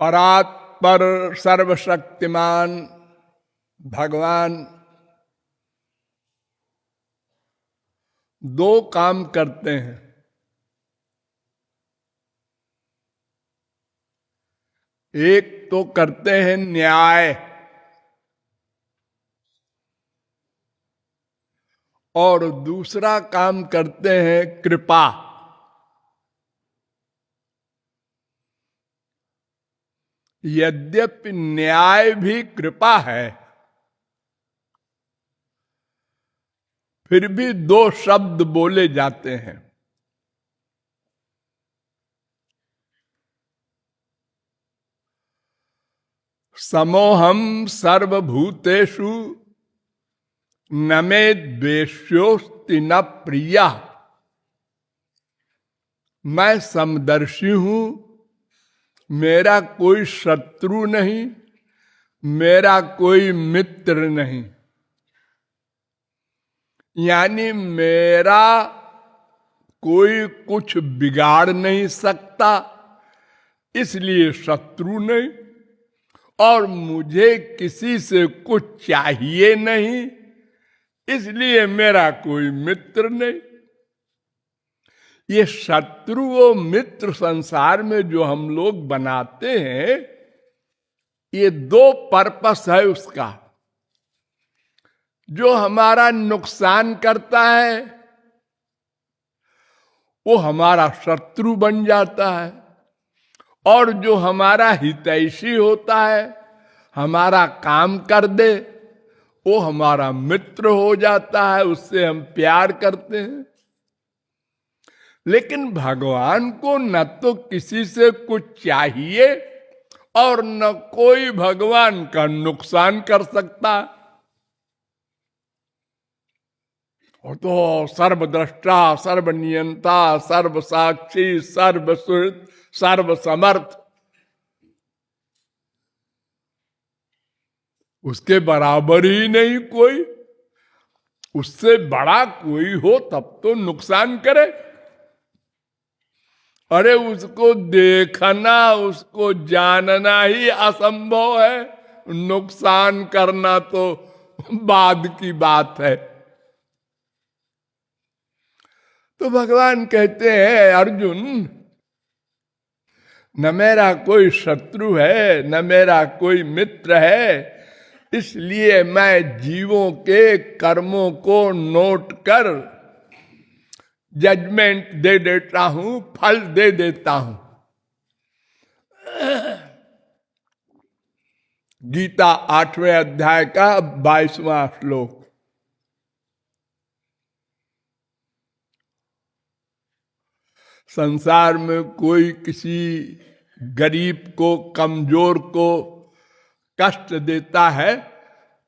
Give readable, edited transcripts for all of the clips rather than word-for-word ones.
परात्पर सर्वशक्तिमान भगवान दो काम करते हैं। एक तो करते हैं न्याय और दूसरा काम करते हैं कृपा। यद्यपि न्याय भी कृपा है, फिर भी दो शब्द बोले जाते हैं। समोहम सर्वभूतेषु न मे द्वेष्योस्ति न प्रिया। मैं समदर्शी हूं, मेरा कोई शत्रु नहीं, मेरा कोई मित्र नहीं। यानी मेरा कोई कुछ बिगाड़ नहीं सकता, इसलिए शत्रु नहीं, और मुझे किसी से कुछ चाहिए नहीं, इसलिए मेरा कोई मित्र नहीं। ये शत्रु और मित्र संसार में जो हम लोग बनाते हैं, ये दो पर्पस है उसका। जो हमारा नुकसान करता है वो हमारा शत्रु बन जाता है, और जो हमारा हितैषी होता है, हमारा काम कर दे, वो हमारा मित्र हो जाता है, उससे हम प्यार करते हैं। लेकिन भगवान को न तो किसी से कुछ चाहिए और न कोई भगवान का नुकसान कर सकता। और तो सर्वद्रष्टा, सर्वनियंता, सर्वसाक्षी, सर्वश्रुत, सर्वसमर्थ, उसके बराबर ही नहीं कोई। उससे बड़ा कोई हो तब तो नुकसान करे। अरे उसको देखना, उसको जानना ही असंभव है, नुकसान करना तो बाद की बात है। तो भगवान कहते हैं, अर्जुन, न मेरा कोई शत्रु है, न मेरा कोई मित्र है, इसलिए मैं जीवों के कर्मों को नोट कर जजमेंट दे देता हूं, फल दे देता हूं। गीता 8वें अध्याय का 22वां श्लोक। संसार में कोई किसी गरीब को, कमजोर को कष्ट देता है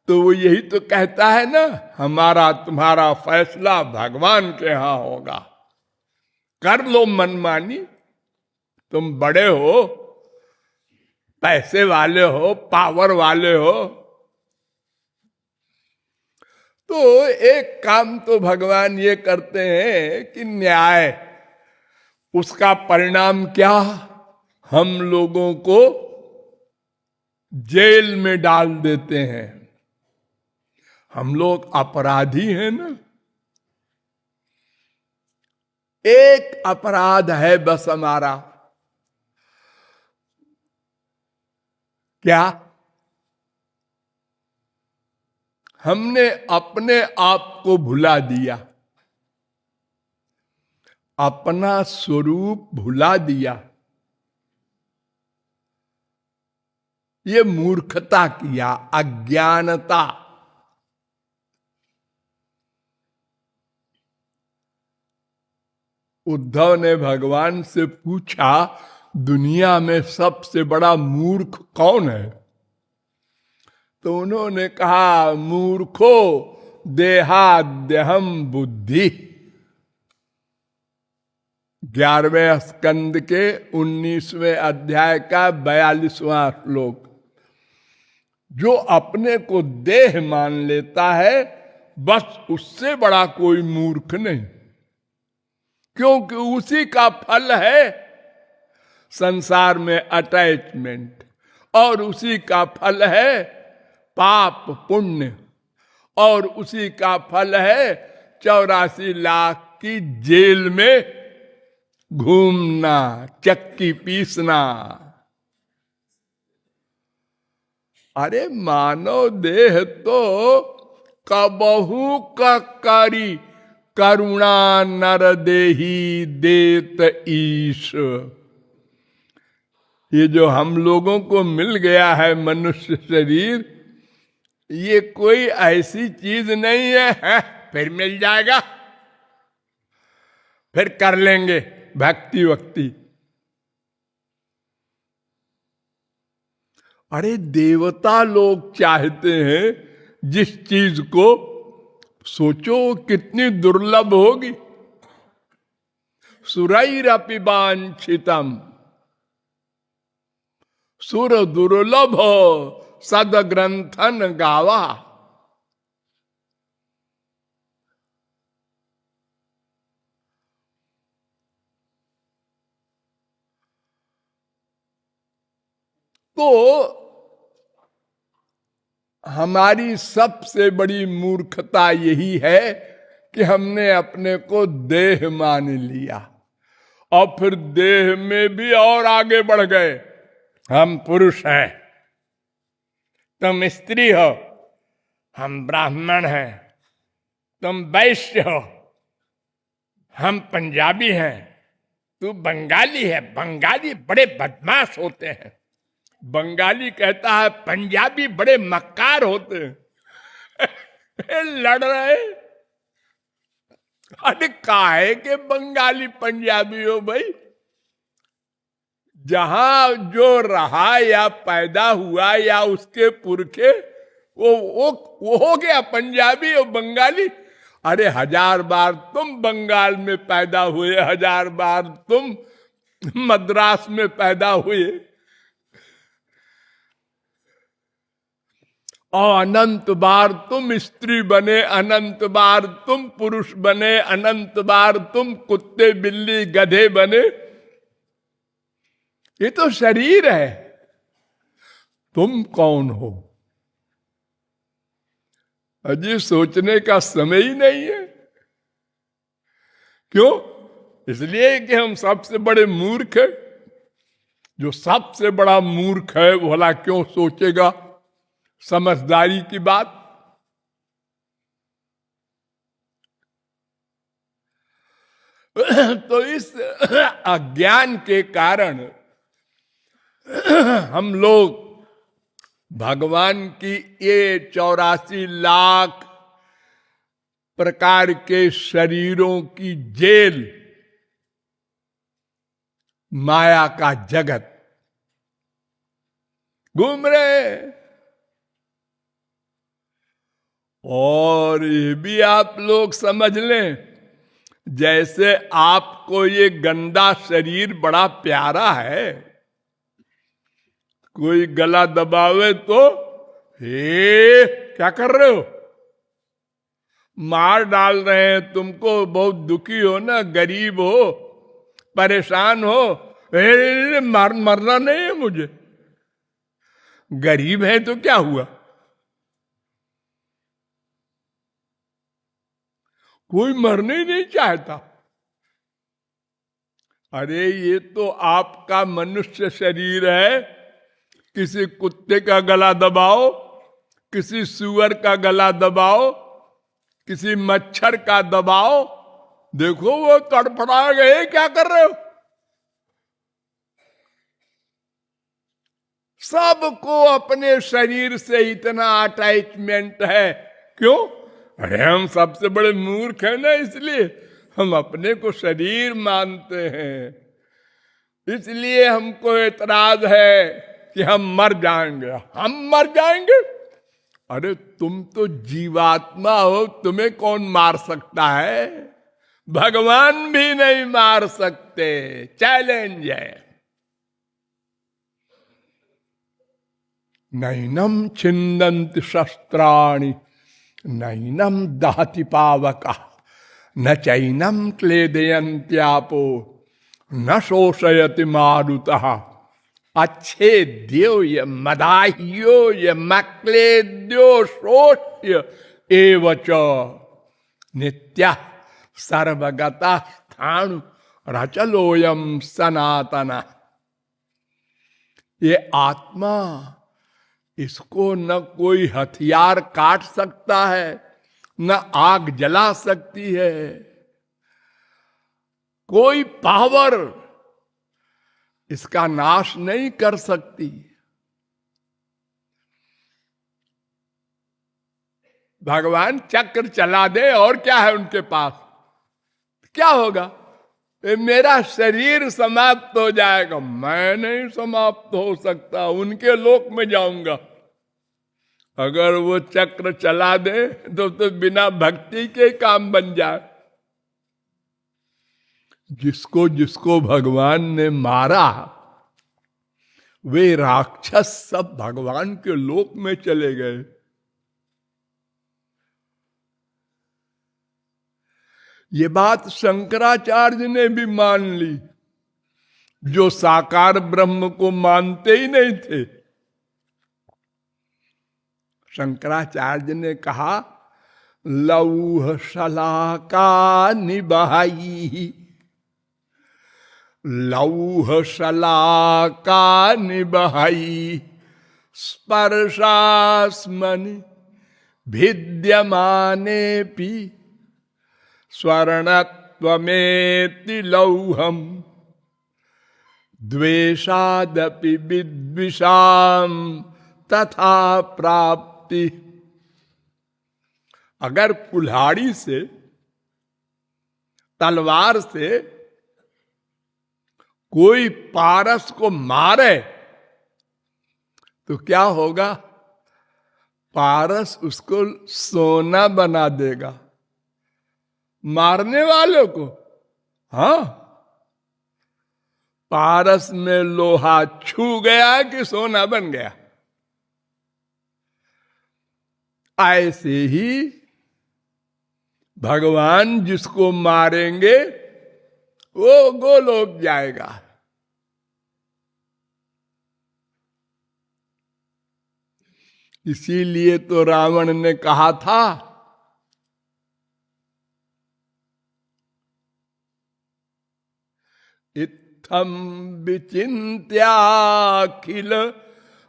तो वो यही तो कहता है ना, हमारा तुम्हारा फैसला भगवान के यहां होगा, कर लो मनमानी। तुम बड़े हो, पैसे वाले हो, पावर वाले हो। तो एक काम तो भगवान ये करते हैं कि न्याय, उसका परिणाम क्या? हम लोगों को जेल में डाल देते हैं। हम लोग अपराधी हैं ना। एक अपराध है बस हमारा, क्या? हमने अपने आप को भुला दिया, अपना स्वरूप भुला दिया। ये मूर्खता किया, अज्ञानता। उद्धव ने भगवान से पूछा, दुनिया में सबसे बड़ा मूर्ख कौन है? तो उन्होंने कहा, मूर्खो देहाद्यहम बुद्धि। 11वें स्कंद के 19वें अध्याय का 42वां श्लोक। जो अपने को देह मान लेता है, बस उससे बड़ा कोई मूर्ख नहीं, क्योंकि उसी का फल है संसार में अटैचमेंट। और उसी का फल है पाप पुण्य, और उसी का फल है 84 लाख की जेल में घूमना, चक्की पीसना। अरे मानव देह तो कबहू का कारी करुणा नर देही देत ईश। ये जो हम लोगों को मिल गया है मनुष्य शरीर, ये कोई ऐसी चीज नहीं है, फिर मिल जाएगा, फिर कर लेंगे भक्ति वक्ति। अरे देवता लोग चाहते हैं जिस चीज को, सोचो कितनी दुर्लभ होगी। सुरैरपि वांछितम सुर दुर्लभ सद ग्रंथन गावा। तो हमारी सबसे बड़ी मूर्खता यही है कि हमने अपने को देह मान लिया, और फिर देह में भी और आगे बढ़ गए। हम पुरुष हैं, तुम स्त्री हो, हम ब्राह्मण हैं, तुम वैश्य हो, हम पंजाबी हैं, तू बंगाली है। बंगाली बड़े बदमाश होते हैं। बंगाली कहता है पंजाबी बड़े मक्कार होते हैं। लड़ रहे। अरे काहे के बंगाली पंजाबी हो भाई? जहां जो रहा या पैदा हुआ या उसके पुरखे, वो हो गया पंजाबी और बंगाली। अरे 1000 बार तुम बंगाल में पैदा हुए, 1000 बार तुम मद्रास में पैदा हुए, और अनंत बार तुम स्त्री बने, अनंत बार तुम पुरुष बने, अनंत बार तुम कुत्ते बिल्ली गधे बने। ये तो शरीर है, तुम कौन हो अजी सोचने का समय ही नहीं है। क्यों? इसलिए कि हम सबसे बड़े मूर्ख हैं। जो सबसे बड़ा मूर्ख है वो भला क्यों सोचेगा समझदारी की बात? तो इस अज्ञान के कारण हम लोग भगवान की ये 84 लाख प्रकार के शरीरों की जेल, माया का जगत घूम रहे। और ये भी आप लोग समझ लें, जैसे आपको ये गंदा शरीर बड़ा प्यारा है, कोई गला दबावे तो हे क्या कर रहे हो, मार डाल रहे हैं तुमको, बहुत दुखी हो ना, गरीब हो, परेशान हो, मरना नहीं है मुझे। गरीब है तो क्या हुआ? कोई मरने ही नहीं चाहता। अरे ये तो आपका मनुष्य शरीर है, किसी कुत्ते का गला दबाओ, किसी सुअर का गला दबाओ, किसी मच्छर का दबाओ, देखो वो तड़फड़ा गए, क्या कर रहे हो? सबको अपने शरीर से इतना अटैचमेंट है। क्यों? अरे हम सबसे बड़े मूर्ख हैं ना, इसलिए हम अपने को शरीर मानते हैं। इसलिए हमको एतराज है कि हम मर जाएंगे, हम मर जाएंगे। अरे तुम तो जीवात्मा हो, तुम्हें कौन मार सकता है? भगवान भी नहीं मार सकते। चैलेंज है। नैनम छिन्दन्ति शस्त्राणि नैनम दहति पावका न चैनम क्लेदयन्त्यापो न शोषयति मारुतः अच्छेद्यो य मदाह्यो य मक्लेद्यो शोष्य एवच नित्या सर्वगता स्थाणु रचलोयम सनातना। ये आत्मा, इसको न कोई हथियार काट सकता है, न आग जला सकती है, कोई पावर इसका नाश नहीं कर सकती। भगवान चक्र चला दे और क्या है उनके पास, क्या होगा? मेरा शरीर समाप्त हो जाएगा, मैं नहीं समाप्त हो सकता, उनके लोक में जाऊंगा। अगर वो चक्र चला दे तो बिना भक्ति के काम बन जाए। जिसको जिसको भगवान ने मारा वे राक्षस सब भगवान के लोक में चले गए। ये बात शंकराचार्य ने भी मान ली, जो साकार ब्रह्म को मानते ही नहीं थे। शंकराचार्य ने कहा लौह शलाका निबहाई, लौह शलाका निबहाई स्पर्शास्मनि भिद्यमाने पि स्वर्णत्वमेति लौहम द्वेषादपि विद्विषाम तथा प्राप्ति। अगर कुल्हाड़ी से, तलवार से कोई पारस को मारे तो क्या होगा? पारस उसको सोना बना देगा, मारने वालों को। हाँ, पारस में लोहा छू गया कि सोना बन गया। ऐसे ही भगवान जिसको मारेंगे वो गोलोक जाएगा। इसीलिए तो रावण ने कहा था इत्थम विचिन्त्याखिल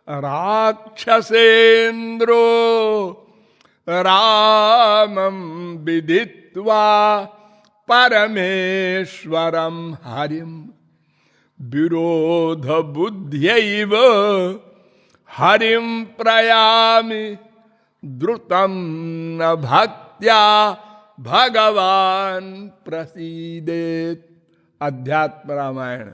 राक्षसेन्द्रो रामं विदित्वा परमेश्वरं हरिं विरोध बुद्ध्यैव हरिं प्रयामि द्रुतं न भक्त्या भगवान प्रसीदेत। अध्यात्म रामायण।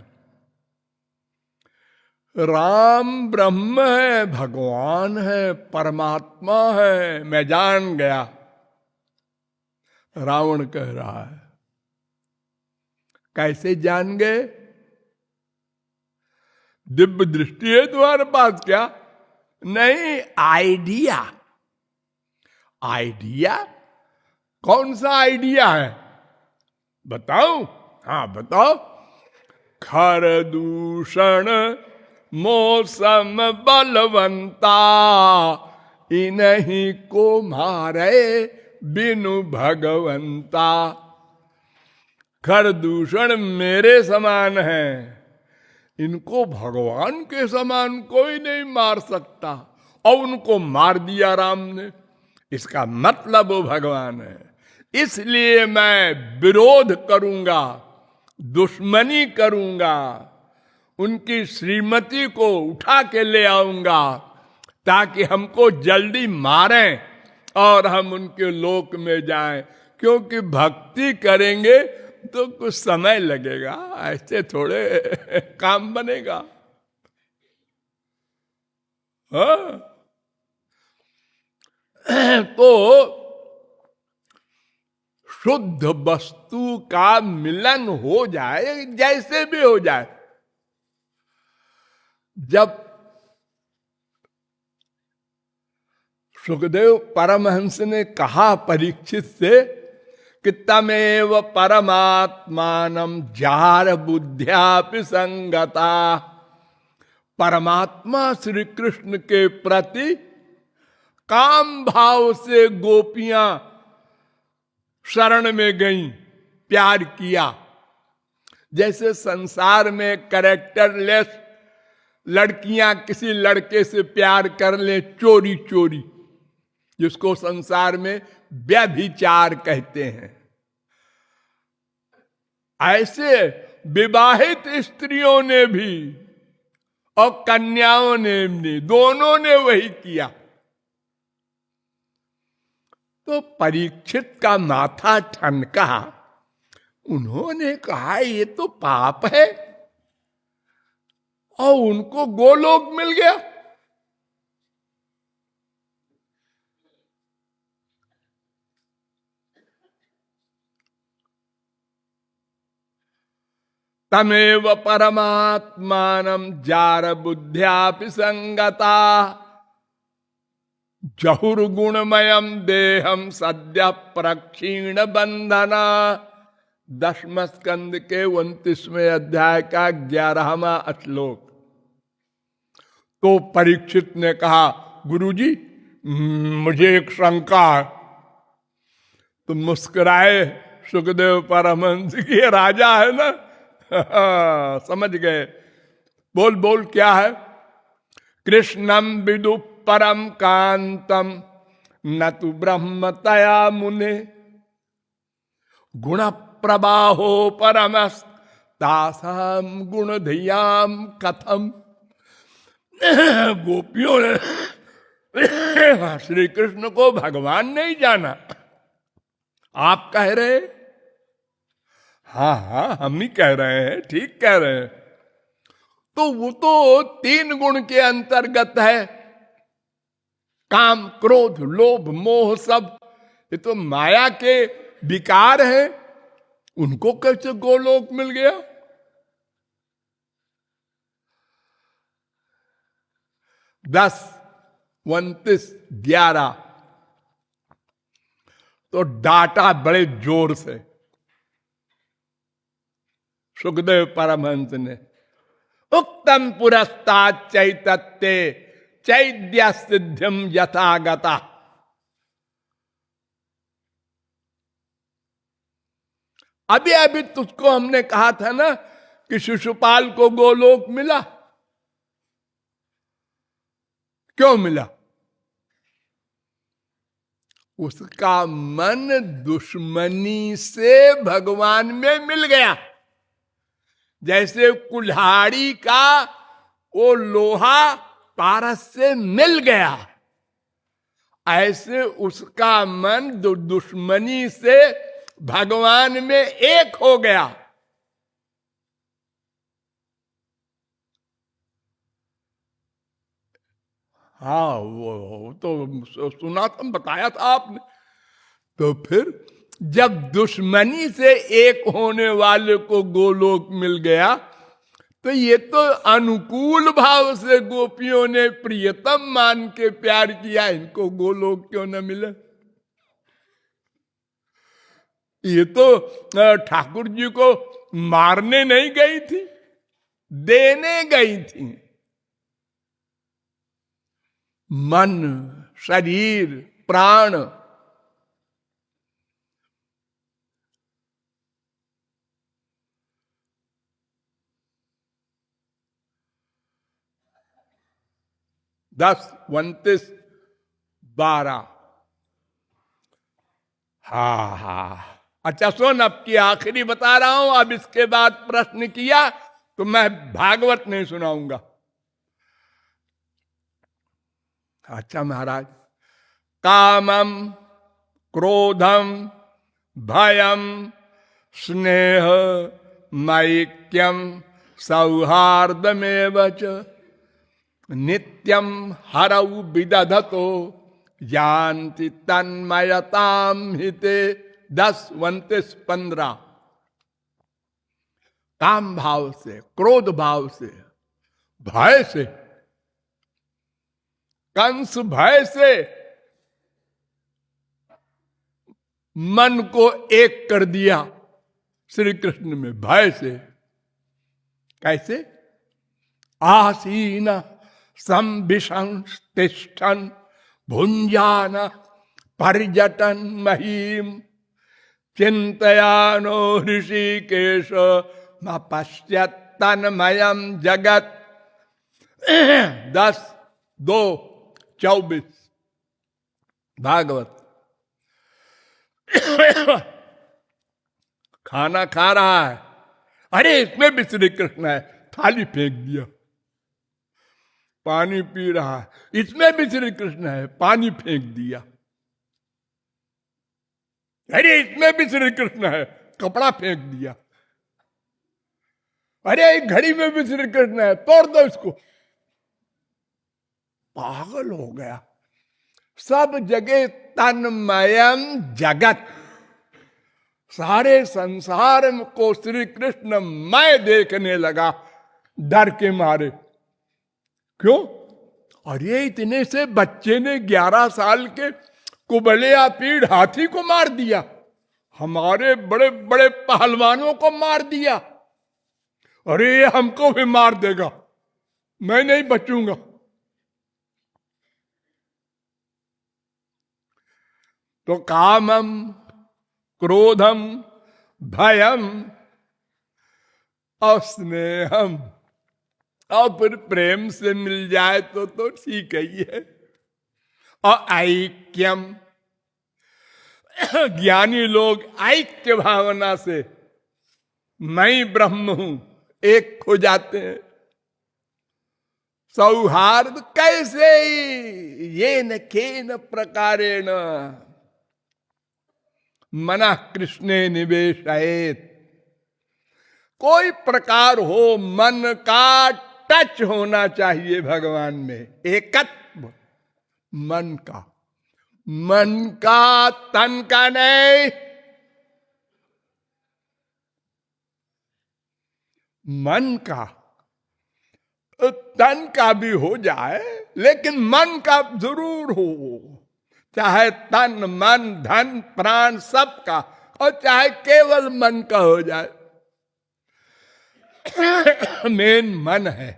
राम ब्रह्म है, भगवान है, परमात्मा है, मैं जान गया, रावण कह रहा है। कैसे जान गए? दिव्य दृष्टि है तुम्हारे पास क्या? नहीं, आइडिया। आइडिया? कौन सा आइडिया है बताओ? हाँ बताओ। खर दूषण मौसम बलवंता, इन्हीं को मारे बिनु भगवंता। खर दूषण मेरे समान है, इनको भगवान के समान कोई नहीं मार सकता, और उनको मार दिया राम ने। इसका मतलब वो भगवान है। इसलिए मैं विरोध करूंगा, दुश्मनी करूंगा, उनकी श्रीमती को उठा के ले आऊंगा ताकि हमको जल्दी मारें और हम उनके लोक में जाएं। क्योंकि भक्ति करेंगे तो कुछ समय लगेगा, ऐसे थोड़े काम बनेगा। हाँ? तो शुद्ध वस्तु का मिलन हो जाए, जैसे भी हो जाए। जब सुखदेव परमहंस ने कहा परीक्षित से कि तमेव परमात्मानं जार बुद्ध्यापि संगता परमात्मा श्री कृष्ण के प्रति काम भाव से गोपियां शरण में गईं, प्यार किया। जैसे संसार में कैरेक्टरलेस लड़कियां किसी लड़के से प्यार कर ले चोरी चोरी, जिसको संसार में व्यभिचार कहते हैं, ऐसे विवाहित स्त्रियों ने भी और कन्याओं ने भी, दोनों ने वही किया। तो परीक्षित का माथा ठनका। उन्होंने कहा ये तो पाप है, और उनको गोलोक मिल गया। तमेव परमात्मानं जार बुद्ध्यापि संगता जहुर्गुणमयम देहम सद्य प्रक्षीण बंधना। 10वें स्कंद के 29वें अध्याय का 11वां श्लोक। तो परीक्षित ने कहा, गुरुजी मुझे एक शंका है। तो मुस्कुराए सुखदेव परमहंस की, राजा है ना, समझ गए। बोल बोल क्या है? कृष्णम विदु परम कांतम न तु ब्रह्मतया मुने गुण प्रबाहो परमस् तासाम गुण धियाम कथम। गोपियों ने श्री कृष्ण को भगवान नहीं जाना, आप कह रहे? हाँ हाँ हम ही कह रहे हैं, ठीक कह रहे हैं। तो वो तो 3 गुण के अंतर्गत है, काम क्रोध लोभ मोह सब। ये तो माया के विकार हैं, उनको कैसे गोलोक मिल गया? दस 29 11 तो डांटा बड़े जोर से सुखदेव परमहंस ने। उक्तम पुरस्तात् चैतत्ते चैद्य सिद्धिम यथागता। अभी अभी तुझको हमने कहा था ना कि शिशुपाल को गोलोक मिला। क्यों मिला? उसका मन दुश्मनी से भगवान में मिल गया। जैसे कुल्हाड़ी का वो लोहा पारस से मिल गया, ऐसे उसका मन दुश्मनी से भगवान में एक हो गया। हाँ वो तो सुना था, बताया था आपने। तो फिर जब दुश्मनी से एक होने वाले को गोलोक मिल गया, तो ये तो अनुकूल भाव से गोपियों ने प्रियतम मान के प्यार किया, इनको गोलोक क्यों न मिले? ये तो ठाकुर जी को मारने नहीं गई थी, देने गई थी। मन शरीर प्राण दस 29 12। हा हा अच्छा सुन, अब की आखिरी बता रहा हूं। अब इसके बाद प्रश्न किया तो मैं भागवत नहीं सुनाऊंगा। अच्छा महाराज, कामम क्रोधम भयम स्नेह मैक्यम सौहार्दमेव च नित्यम हरऊ विदधतो यान्ति तन्मयताम हिते। 10 29 15। काम भाव से, क्रोध भाव से, भय से, कंस भय से मन को एक कर दिया श्री कृष्ण में, भय से। कैसे? आसीन संविशंस्तिष्ठन् भुंजान पर्यटन महीम चिंतयानो ऋषिकेश न पश्यत् तन्मयम् जगत। 10:2-24 भागवत। खाना खा रहा है, अरे इसमें भी श्री कृष्ण है, थाली फेंक दिया। पानी पी रहा है, इसमें भी श्री कृष्ण है, पानी फेंक दिया। अरे इसमें भी श्री कृष्ण है, कपड़ा फेंक दिया। अरे घड़ी में भी श्री कृष्ण है, तोड़ दो इसको। पागल हो गया। सब जगह तन्मयम जगत, सारे संसार को श्री कृष्ण मैं देखने लगा डर के मारे। क्यों? अरे इतने से बच्चे ने 11 साल के कुबलिया पीड़ हाथी को मार दिया, हमारे बड़े बड़े पहलवानों को मार दिया। अरे ये हमको भी मार देगा, मैं नहीं बचूंगा। तो कामम, क्रोधम, भयम और स्नेहम, और फिर प्रेम से मिल जाए तो ठीक ही है। और ऐक्यम, ज्ञानी लोग ऐक्य भावना से मैं ब्रह्म हूं एक हो जाते हैं। सौहार्द कैसे? ये न केन प्रकारेण मना कृष्णे निवेशयेत। कोई प्रकार हो, मन का टच होना चाहिए भगवान में, एकत्व मन का, मन का, तन का नहीं। मन का, तन का भी हो जाए, लेकिन मन का जरूर हो। चाहे तन, मन, धन, प्राण सबका, और चाहे केवल मन का हो जाए। मेन मन है।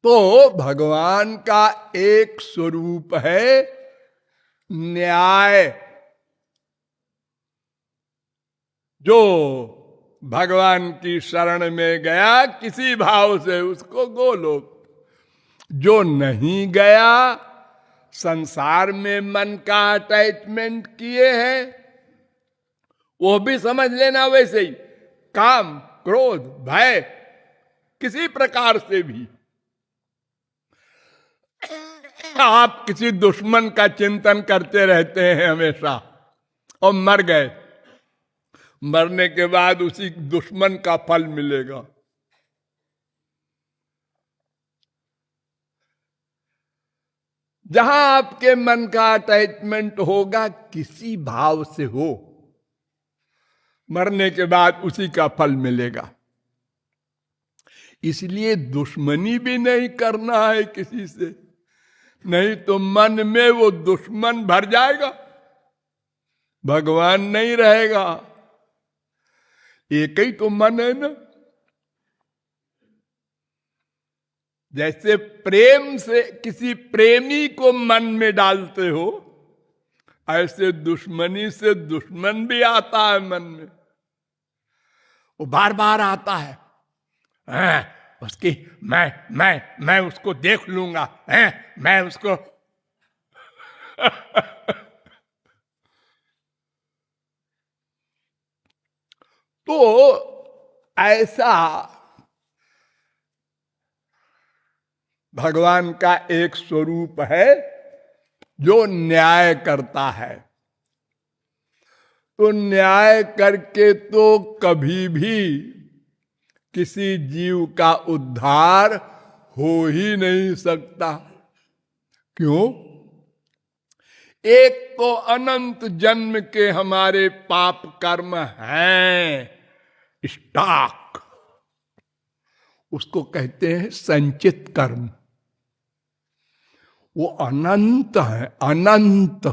तो भगवान का एक स्वरूप है न्याय। जो भगवान की शरण में गया किसी भाव से, उसको गोलोक। जो नहीं गया, संसार में मन का अटैचमेंट किए हैं, वो भी समझ लेना वैसे ही, काम, क्रोध, भय, किसी प्रकार से भी। आप किसी दुश्मन का चिंतन करते रहते हैं हमेशा, और मर गए, मरने के बाद उसी दुश्मन का फल मिलेगा। जहां आपके मन का अटैचमेंट होगा, किसी भाव से हो, मरने के बाद उसी का फल मिलेगा। इसलिए दुश्मनी भी नहीं करना है किसी से, नहीं तो मन में वो दुश्मन भर जाएगा, भगवान नहीं रहेगा। एक ही तो मन है ना। जैसे प्रेम से किसी प्रेमी को मन में डालते हो, ऐसे दुश्मनी से दुश्मन भी आता है मन में। वो बार बार आता है, उसकी मैं उसको देख लूंगा, मैं उसको तो ऐसा भगवान का एक स्वरूप है जो न्याय करता है। तो न्याय करके तो कभी भी किसी जीव का उद्धार हो ही नहीं सकता। क्यों? एक तो अनंत जन्म के हमारे पाप कर्म हैं, स्टॉक, उसको कहते हैं संचित कर्म। वो अनंत है, अनंत।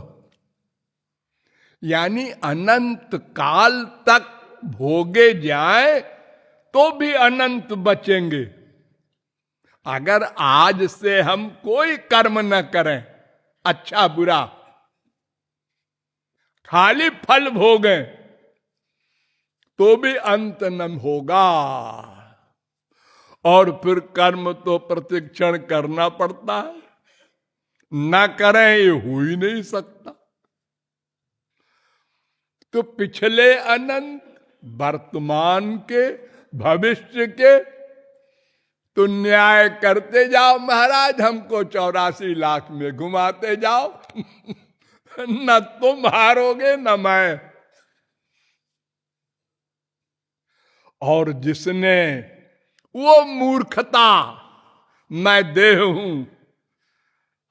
यानी अनंत काल तक भोगे जाए तो भी अनंत बचेंगे। अगर आज से हम कोई कर्म न करें, अच्छा बुरा, खाली फल भोगें, तो भी अंत न होगा। और फिर कर्म तो प्रतिक्षण करना पड़ता है, ना करें ये हो ही नहीं सकता। तो पिछले अनंत, वर्तमान के, भविष्य के, तो न्याय करते जाओ महाराज, हमको 84 लाख में घुमाते जाओ। न तुम हारोगे न मैं। और जिसने वो मूर्खता मैं देह हूं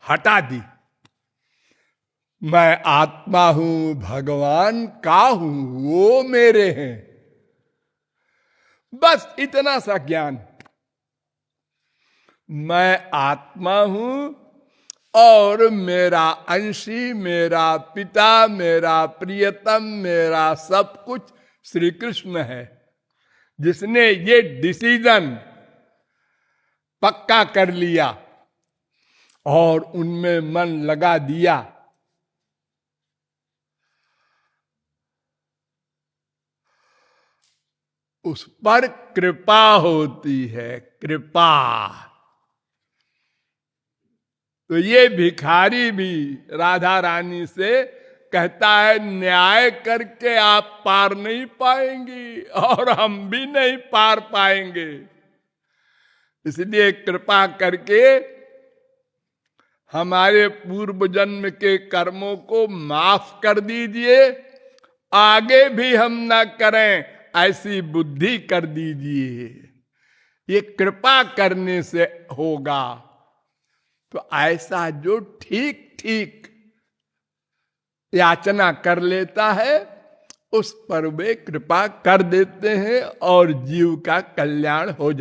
हटा दी, मैं आत्मा हूं, भगवान का हूं, वो मेरे हैं, बस इतना सा ज्ञान। मैं आत्मा हूं और मेरा अंशी, मेरा पिता, मेरा प्रियतम, मेरा सब कुछ श्री कृष्ण है। जिसने ये डिसीजन पक्का कर लिया और उनमें मन लगा दिया, उस पर कृपा होती है, कृपा। तो ये भिखारी भी राधा रानी से कहता है, न्याय करके आप पार नहीं पाएंगी और हम भी नहीं पार पाएंगे, इसलिए कृपा करके हमारे पूर्व जन्म के कर्मों को माफ कर दीजिए, आगे भी हम ना करें ऐसी बुद्धि कर दीजिए। ये कृपा करने से होगा। तो ऐसा जो ठीक ठीक याचना कर लेता है, उस पर वे कृपा कर देते हैं और जीव का कल्याण हो जाता है।